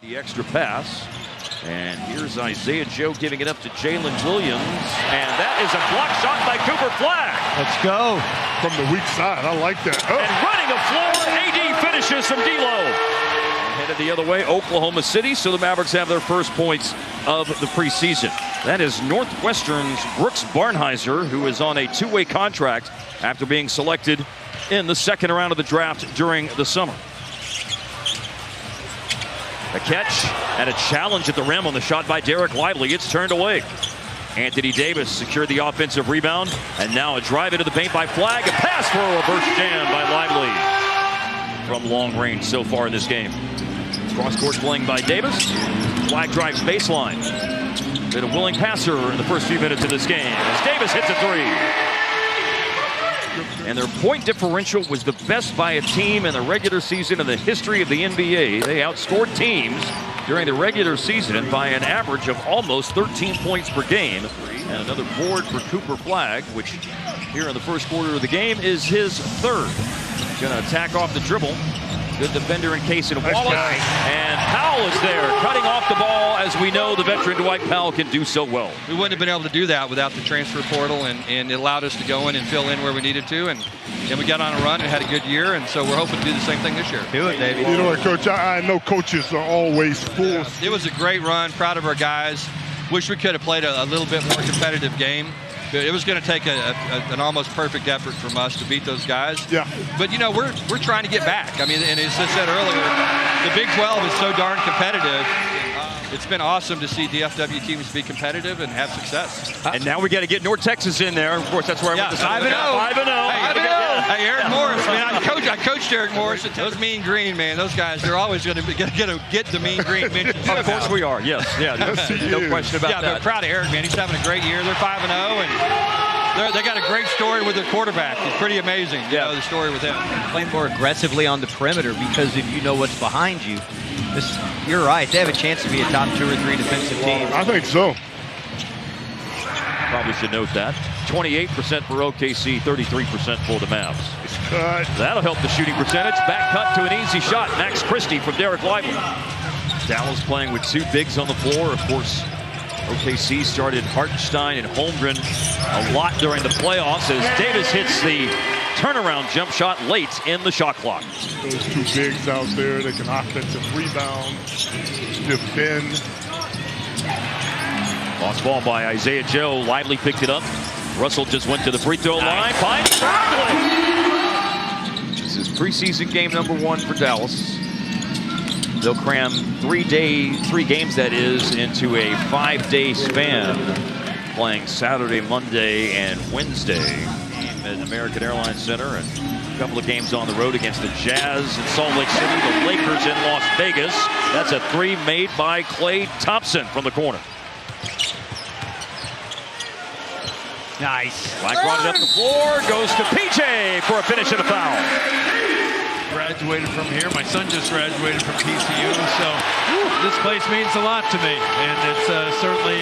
The extra pass, and here's Isaiah Joe giving it up to Jalen Williams, and that is a block shot by Cooper Flagg. Let's go. From the weak side, I like that. And running the floor, AD finishes from D'Lo. Headed the other way, Oklahoma City, so the Mavericks have their first points of the preseason. That is Northwestern's Brooks Barnhizer, who is on a two-way contract after being selected in the second round of the draft during the summer. A catch and a challenge at the rim on the shot by Derek Lively. It's turned away. Anthony Davis secured the offensive rebound, and now a drive into the paint by Flagg. A pass for a reverse jam by Lively from long range so far in this game. Cross-court playing by Davis. Flagg drives baseline. Been a willing passer in the first few minutes of this game as Davis hits a three. And their point differential was the best by a team in the regular season in the history of the NBA. They outscored teams during the regular season by an average of almost 13 points per game. And another board for Cooper Flagg, which here in the first quarter of the game is his third. Gonna attack off the dribble. Good defender in case in Wallace. And Powell is there, cutting off the ball, as we know the veteran Dwight Powell can do so well. We wouldn't have been able to do that without the transfer portal, and it allowed us to go in and fill in where we needed to. And we got on a run and had a good year, and so we're hoping to do the same thing this year. Do it, David. You know what, Coach? I know coaches are always full. It was a great run. Proud of our guys. Wish we could have played a little bit more competitive game. It was going to take an almost perfect effort from us to beat those guys. Yeah. But, you know, we're trying to get back. I mean, and as I said earlier, the Big 12 is so darn competitive. It's been awesome to see DFW teams be competitive and have success. And now we got to get North Texas in there. Of course, that's where I went to 5-0. 5-0. Hey, Eric Morris, man. I coached Eric Morris. Those Mean Green, man. Those guys, they're always going to get the Mean Green mention. Of course we are. Yes. Yeah. No question about that. Yeah, but proud of Eric, man. He's having a great year. They're 5-0, and they got a great story with their quarterback. It's pretty amazing, you know, the story with him. Playing more aggressively on the perimeter, because if you know what's behind you, you're right. They have a chance to be a top 2 or 3 defensive team. I think so. Probably should note that. 28% for OKC, 33% for the Mavs. That'll help the shooting percentage. Back cut to an easy shot. Max Christie from Derek Lively. Dallas playing with 2 bigs on the floor. Of course, OKC started Hartenstein and Holmgren a lot during the playoffs as Davis hits the turnaround jump shot late in the shot clock. Those 2 bigs out there, they can offensive rebound, defend. Lost ball by Isaiah Joe. Lively picked it up. Russell just went to the free throw line. Finds Lively. This is preseason game number 1 for Dallas. They'll cram 3 games, that is, into a 5-day span, playing Saturday, Monday, and Wednesday at American Airlines Center, and a couple of games on the road against the Jazz in Salt Lake City, the Lakers in Las Vegas. That's a 3 made by Klay Thompson from the corner. Nice. Black brought it up the floor, goes to PJ for a finish and a foul. Graduated from here. My son just graduated from TCU, so this place means a lot to me, and it's certainly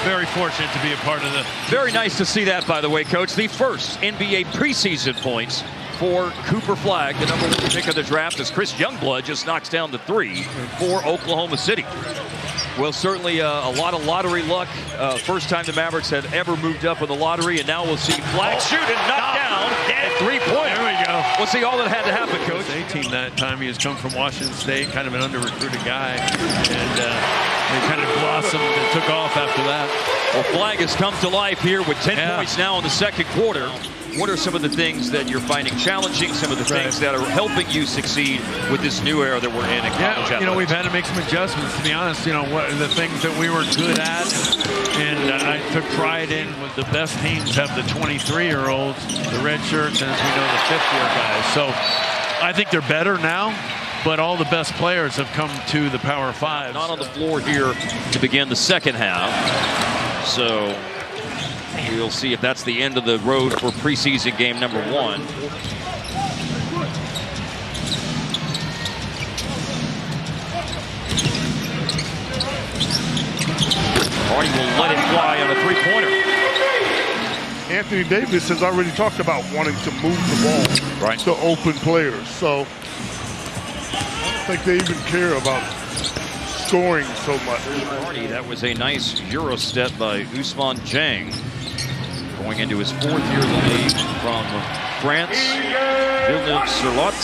very fortunate to be a part of the. Very nice to see that, by the way, Coach. The first NBA preseason points for Cooper Flagg, the number 1 pick of the draft, as Chris Youngblood just knocks down the 3 for Oklahoma City. Well, certainly a lot of lottery luck. First time the Mavericks had ever moved up in the lottery, and now we'll see Flagg shoot and knock down at 3-point. There we go. We'll see all that had to happen, Coach. 18 that time. He has come from Washington State, kind of an under-recruited guy, and they kind of blossomed and took off after that. Well, Flagg has come to life here with 10 points now in the second quarter. What are some of the things that you're finding challenging, some of the things that are helping you succeed with this new era that we're in college athletics? You know, we've had to make some adjustments, to be honest. You know, what the things that we were good at, and I took pride in, with the best teams have the 23-year-olds, the red shirts, and as we know, the 5th-year guys. So I think they're better now, but all the best players have come to the Power 5. Not on the floor here to begin the second half. So we'll see if that's the end of the road for preseason game number 1. Hardy will let it fly on a 3-pointer. Anthony Davis has already talked about wanting to move the ball to open players. So I don't think they even care about scoring so much. That was a nice Euro step by Ousmane Dieng. Going into his 4th year in the league from France. Villeneuve-sur-Lot.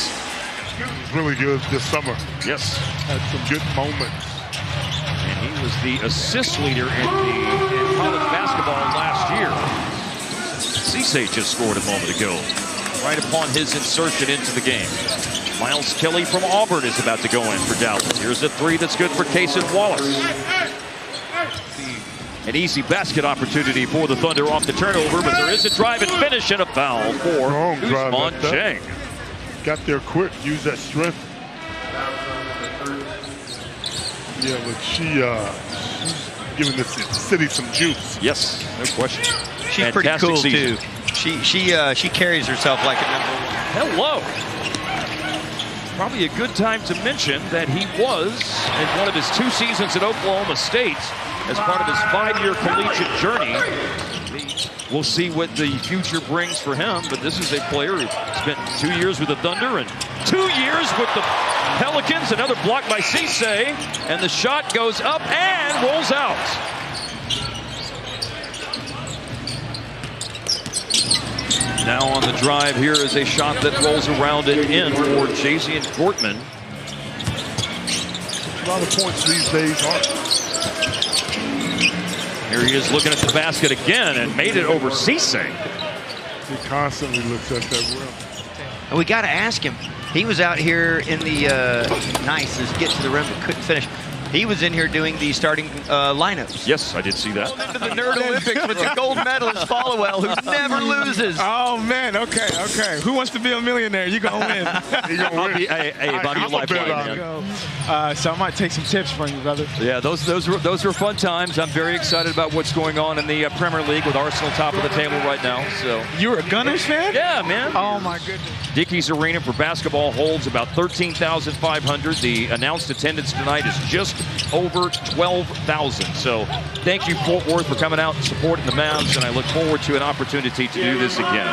Really good this summer. Yes. Had some good moments. And he was the assist leader in college basketball last year. Cisse just scored a moment ago, right upon his insertion into the game. Miles Kelly from Auburn is about to go in for Dallas. Here's a 3 that's good for Cason Wallace. An easy basket opportunity for the Thunder off the turnover, but there is a drive and finish and a foul for Ousmane Dieng. Got there quick, used that strength. Yeah, but she's giving this city some juice. Yes, no question. She's pretty cool too. She carries herself like a number 1. Hello. Probably a good time to mention that he was in one of his 2 seasons at Oklahoma State as part of his 5-year collegiate journey. We'll see what the future brings for him, but this is a player who spent 2 years with the Thunder and 2 years with the Pelicans. Another block by Cisse, and the shot goes up and rolls out. Now on the drive, here is a shot that rolls around and in for Jazian Gortman. A lot of points these days, aren't Here he is looking at the basket again and made it over Cisse. He constantly looks at that rim. And we got to ask him. He was out here in the nice get to the rim but couldn't finish. He was in here doing the starting lineups. Yes, I did see that. To the Nerd Olympics with the gold medalist Followell, who never loses. Oh man, okay. Who wants to be a millionaire? You gonna win. He gonna win. Hey, Bobby, your lifeline, man. So I might take some tips from you, brother. Yeah, those were fun times. I'm very excited about what's going on in the Premier League with Arsenal top of the table right now. So You're a Gunners fan? yeah, man. Oh my goodness. Dickies Arena for basketball holds about 13,500. The announced attendance tonight is just over 12,000. So thank you, Fort Worth, for coming out and supporting the Mavs, and I look forward to an opportunity to do this again.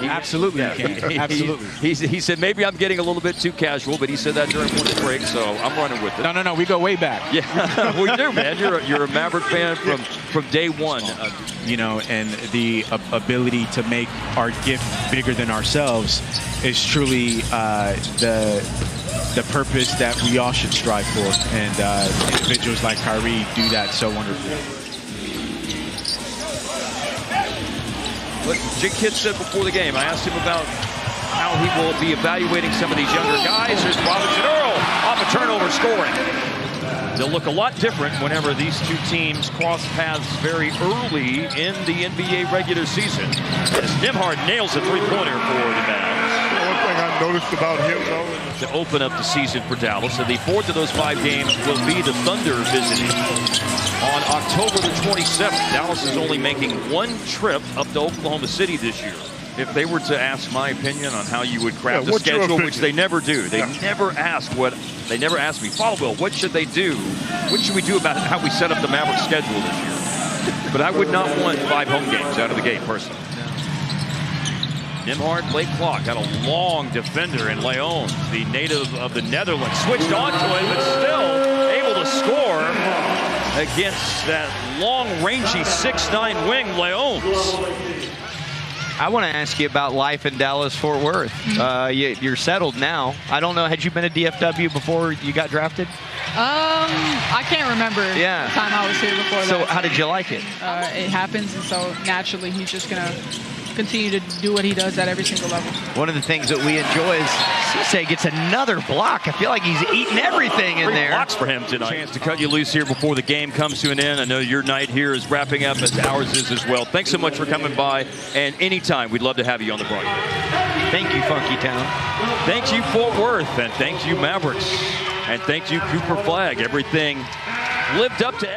Absolutely, you can. Absolutely. He said maybe I'm getting a little bit too casual, but he said that during one break, so I'm running with it. No. We go way back. Yeah, we do, man. You're a Maverick fan from day one. You know, and the ability to make our gift bigger than ourselves is truly the purpose that we all should strive for, and individuals like Kyrie do that so wonderfully. What Jake Kidd said before the game, I asked him about how he will be evaluating some of these younger guys. There's Robinson Earl off a turnover scoring. They'll look a lot different whenever these two teams cross paths very early in the NBA regular season. As Nembhard nails a three-pointer for the Mavs. One thing I noticed about him, though, to open up the season for Dallas. And the 4th of those 5 games will be the Thunder visiting on October the 27th. Dallas is only making 1 trip up to Oklahoma City this year. If they were to ask my opinion on how you would craft the schedule, which they never do, they never ask they never ask me, Followell, what should they do? What should we do about how we set up the Mavericks schedule this year? But I would not want 5 home games out of the gate, personally. Nembhard, late clock, got a long defender in Leon, the native of the Netherlands. Switched on to it, but still able to score against that long, rangy 6'9" wing, Leons. I want to ask you about life in Dallas-Fort Worth. You're settled now. I don't know, had you been a DFW before you got drafted? I can't remember the time I was here before that. So how did you like it? It happens, and so naturally he's just going to continue to do what he does at every single level. One of the things that we enjoy is Cisse gets another block. I feel like he's eating everything in 3 there. blocks for him tonight. Chance to cut you loose here before the game comes to an end. I know your night here is wrapping up as ours is as well. Thanks so much for coming by, and anytime we'd love to have you on the broadcast. Thank you, Funky Town. Thank you, Fort Worth, and thank you, Mavericks, and thank you, Cooper Flag. Everything lived up to